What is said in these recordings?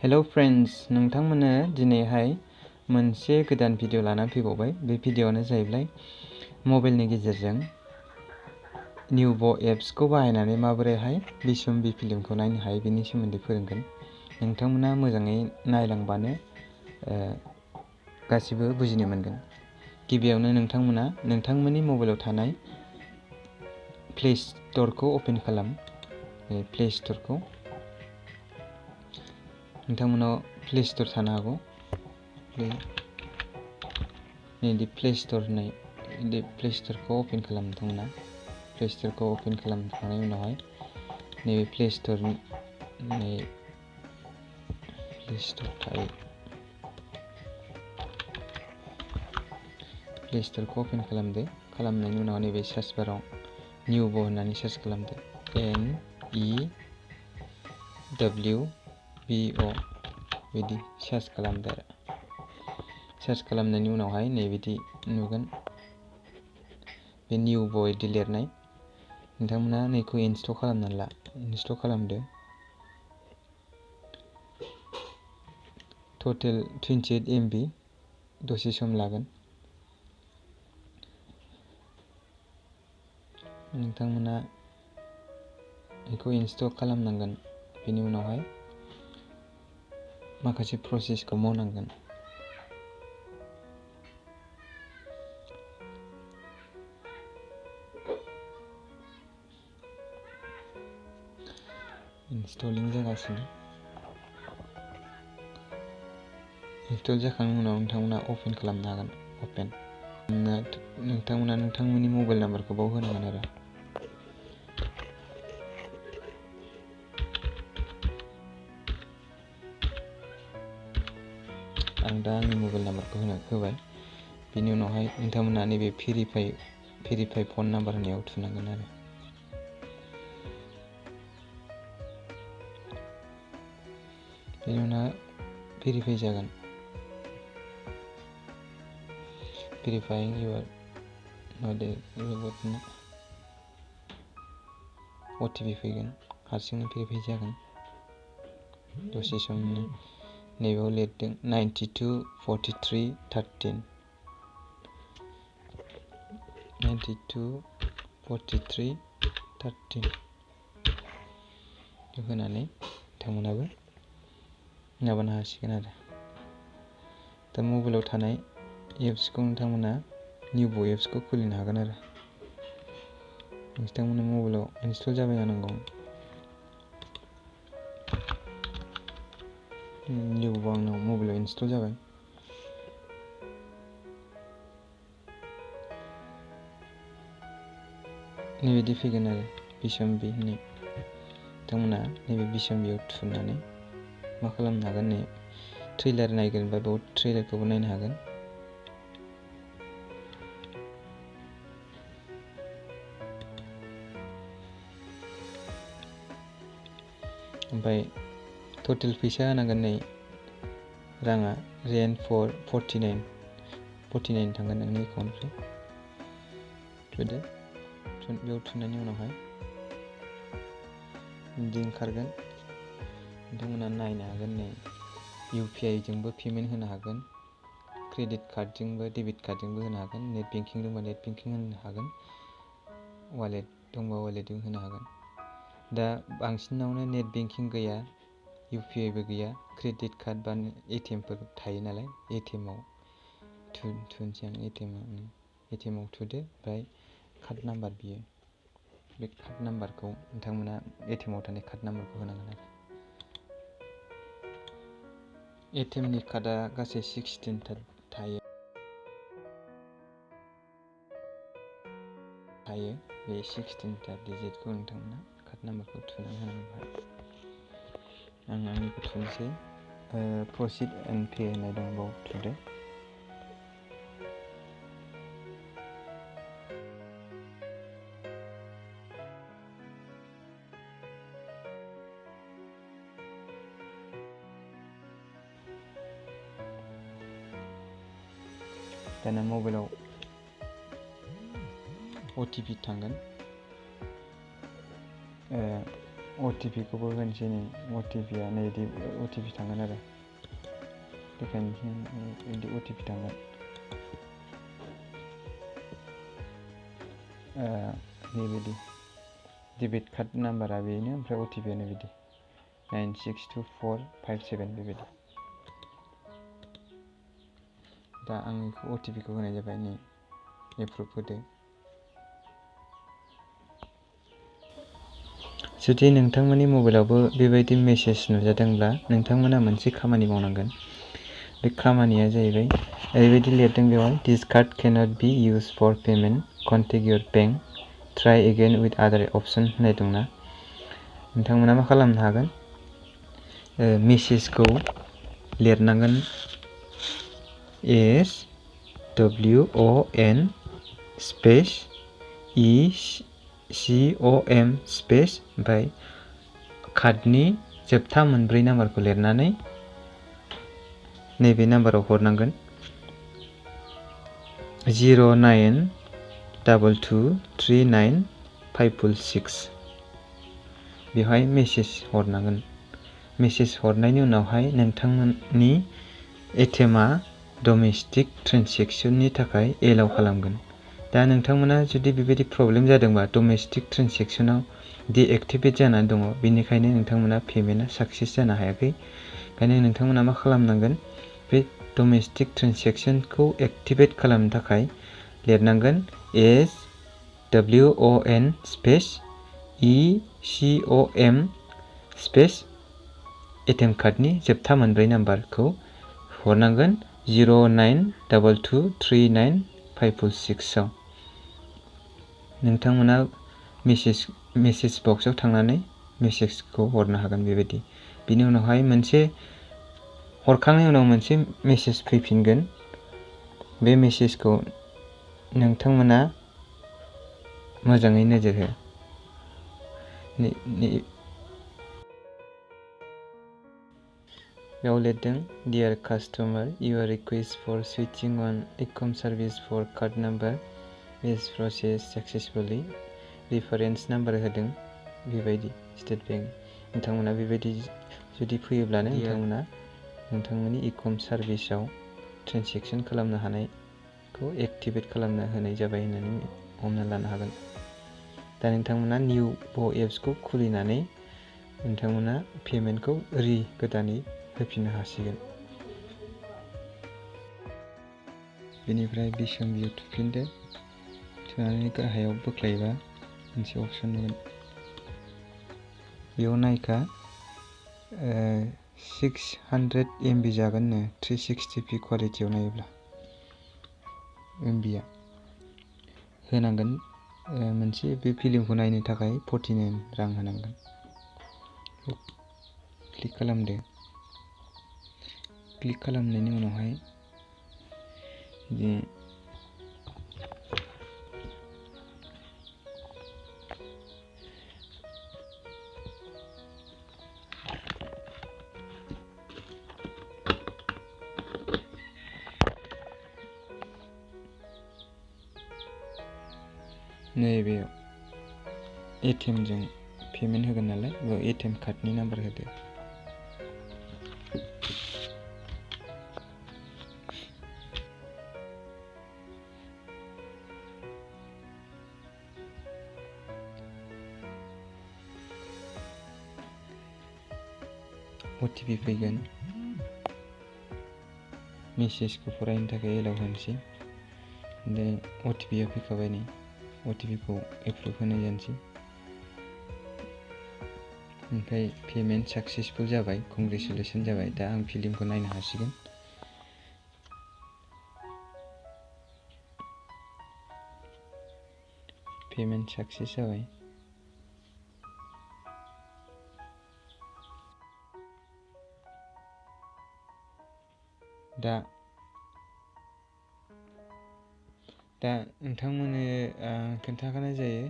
Hello friends, नोंथांमोननो दिनैहाय मोनसे गोदान भिडिअ लाना फैबावबाय। बे भिडिअआनो जाहैबाय मबाइलनि गेजेरजों न्यूबो एप्सखौ बाहायनानै माबोरैहाय बिशम्बी फिल्मखौ नायनो हायो बेनि सोमोन्दै फोरोंगोन। नोंथांमोना मोजाङै नायलांबानो गासिबो बुजिनो मोनगोन। गिबियावनो नोंथांमोना नोंथांमोननि मबाइलाव थानाय प्ले स्टोरखौ ओपन खालाम। प्ले स्टोरखौ नोंथांमोनाव प्ले स्टोर थानो हागौ। नैदि प्ले स्टोर होननाय प्ले स्टोरखौ ओपन खालाम। नोंथांमोना प्ले स्टोरखौ ओपन खालामखांनायनि उनावहाय नैबे प्ले स्टोरनि प्ले स्टोर थायो। प्ले स्टोरखौ ओपन खालामदो। खालामनायनि उनाव नैबे सार्च बाराव न्यूबो होननानै सार्च खालामदो। NEWBO बिदि सार्च खालामदो आरो सार्च खालामनायनि उनावहाय नैबिदि नुगोन बे न्यूबो बिदि लिरनाय। नोंथांमोना नैखौ इनस्टल खालामनानै ला। इनस्टल खालामदो। टटेल 28 MB दसे सम लागोन। नोंथांमोना बेखौ इनस्टल खालामनांगोन। बेनि उनावहाय माखासे प्रसेसखौ मावनांगोन। इनस्टलिं जागासिनो। इनस्टल जाखांनायनि उनाव नोंथांमोना ओपन खालामनो हागोन। ओपन नोंथांमोना नोंथांमोननि मबाइल नाम्बारखौ बाव होनांगोन आरो आं दा आंनि मबाइल नाम्बारखौ होबाय। बेनि उनावहाय नोंथांमोना नैबे भेरिफाइ फन नाम्बार होनायाव थुनांगोन आरो बेनि उनाव भेरिफाइ जागोन। भेरिफाइं इउर रबटनो OTP फैगोन। हारसिंनो भेरिफाइ जागोन। दसे समनि नैबेयाव लिरदों 924313 924313 होनानै नोंथांमोनाबो माबानो हासिगोन आरो दा मबाइलाव थानाय एप्सखौ नोंथांमोना न्यूबो एप्सखौ खुलिनो हागोन आरो नोंथांमोननि मबाइलाव इनस्टल जाबाय जानांगौ। न्यूबो आंनाव मबाइलाव इनस्टल जाबाय। नैबिदि फैगोन आरो बिशम्बी होननाय। नोंथांमोना नैबे बिशम्बीयाव थुनानै मा खालामनो हागोन, नै ट्रेलार नायगोनबा बेयाव ट्रेलारखौबो नायनो हागोन। ओमफ्राय टटेल फैसा होनांगोन। नै राङा रेन्ट 49 थांगोन नोंनि एकाउन्टनिफ्राय। थुदो। बेयाव थुनायनि उनावहाय बिदि ओंखारगोन। नोंथांमोना नायनो हागोन। नै UPI जोंबो पेमेन्ट होनो हागोन। क्रेडिट कार्डजोंबो डेबिट कार्डजोंबो होनो हागोन। नेट बेंकिं दंबा नेट बेंकिं होनो हागोन। वालेट दंबा वालेटजों होनो हागोन। दा बांसिनावनो नेट बेंकिं गैया, UPIबो गैया, क्रेडिट कार्ड बा ATMफोर थायो नालाय ATMआव थुनोसै आं। ATMआव थुदो। ओमफ्राय कार्ड नाम्बार बियो। बे कार्ड नाम्बारखौ नोंथांमोना ATMआव थानाय कार्ड नाम्बारखौ होनांगोन आरो ATMनि कार्डआ गासै 16 थायो। बे 16 डिजिटखौ नोंथांमोना कार्ड नाम्बारखौ थुनानै होनांगोन। आं आंनिखौ थुनोसै। प्रसिड एन्ड पे होननाय दं, बाव थुदो। दाना मबाइलाव OTP थांगोन। OTP खौबो होनोसै नै OTP आ नै बिदि OTP थांगोन आरो देखायनोसै बिदि OTP थांगोन नैबायदि डेबिट कार्ड नाम्बारा बेनो ओमफ्राय OTP आनो बिदि 962457 बेबायदि दा आं OTP खौ होनाय जाबाय नै एप्रुभ होदो जुदि नोंथांमोननि मबाइलावबो बेबायदि मेसेज नुजादोंब्ला नोंथांमोना मोनसे खामानि मावनांगोन बे खामानिया जाहैबाय ओरैबायदि लिरदों बेवहाय दिस card cannot be used for payment contact your bank try again with other option होननाय दंना नोंथांमोना मा खालामनो हागोन मेसेजखौ लिरनांगोन SWON स्पेस ECOM स्पेस ओमफ्राय कार्डनि जोबथा मोनब्रै नाम्बारखौ लिरनानै नैबे नाम्बाराव हरनांगोन 092239566 बेवहाय मेसेज हरनांगोन मेसेज हरनायनि उनावहाय नोंथांमोननि एटिएमआ डमेस्टिक ट्रेन्जेक्सननि थाखाय एलाउ खालामगोन दा नोंथांमोना जुदि बेबायदि प्रब्लेम जादोंबा डमेस्टिक ट्रेन्जेक्सनाव डिएक्टिभेट जानानै दङ बेनिखायनो नोंथांमोना पेमेन्टआ साक्सेस जानो हायाखै ओंखायनो नोंथांमोना मा खालामनांगोन बे डमेस्टिक ट्रेन्जेक्सनखौ एक्टिभेट खालामनो थाखाय लिरनांगोन SWON space ECOM space ATM कार्डनि जोबथा मोनब्रै नाम्बारखौ हरनांगोन 092239566 आव नोंथांमोना मेसेज बक्सआव थांनानै मेसेजखौ हरनो हागोन बेबायदि बिनि उनावहाय मोनसे हरखांनायनि उनाव मोनसे मेसेज फैफिनगोन बे मेसेजखौ नोंथांमोना मोजाङै नोजोर हो बेयाव लिरदों dear customer your request for switching on ecom service for card number is process successfully reference number होदों बेबायदि स्टेट बेंक नोंथांमोना बेबायदि जुदि फैयोब्लानो नोंथांमोना नोंथांमोननि इकम सार्भिसआव ट्रेन्जेक्सन खालामनो हानायखौ एक्टिभेट खालामना होनाय जाबाय होननानै हमना लानो हागोन दा नोंथांमोना NEWBO एप्सखौ खुलिनानै नोंथांमोना पेमेन्टखौ गोदानै होफिननो हासिगोन बेनिफ्राय बिशम्बियाव थुफिनदो थुनानै गाहायाव बोख्लायोबा मोनसे अपसन नुगोन बेयाव नायखा 600 MB जागोननो 360p क्वालिटियाव नायोब्ला MB आ होनांगोन मोनसे बे फिल्मखौ नायनो थाखाय 49 रां होनांगोन क्लिक खालामदो क्लिक खालामनायनि उनावहाय नैबे एटिएम जों पेमेन्ट होगोन नालाय बेयाव एटिएम कार्डनि नाम्बार होदो OTP फैगोन मेसेजखौ फरायनो थाखाय एलाउ होनोसै दा OTP आ फैखाबाय नै OTP खौ एप्रुभ होनाय जानोसै ओमफ्राय पेमेन्ट साक्सेसफुल जाबाय कंग्रेचुलेसन जाबाय दा आं फिल्मखौ नायनो हासिगोन पेमेन्ट साक्सेस जाबाय दा नोंथांमोननो खोन्थाखानाय जायो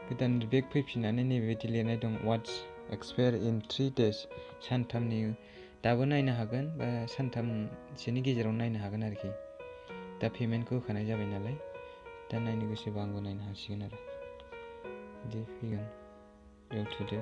गोदान बेक फैफिननानै नैबेबायदि लिरनाय दं वाट्स एक्सपायर इन 3 days सानथामनि दाबो नायनो हागोन बा सानथामसोनि गेजेराव नायनो हागोन आरोखि दा पेमेन्टखौ होखानाय जाबाय नालाय दा नायनो गोसोबा आंबो नायनो हासिगोन आरो बिदि फैगोन बेयाव थुदो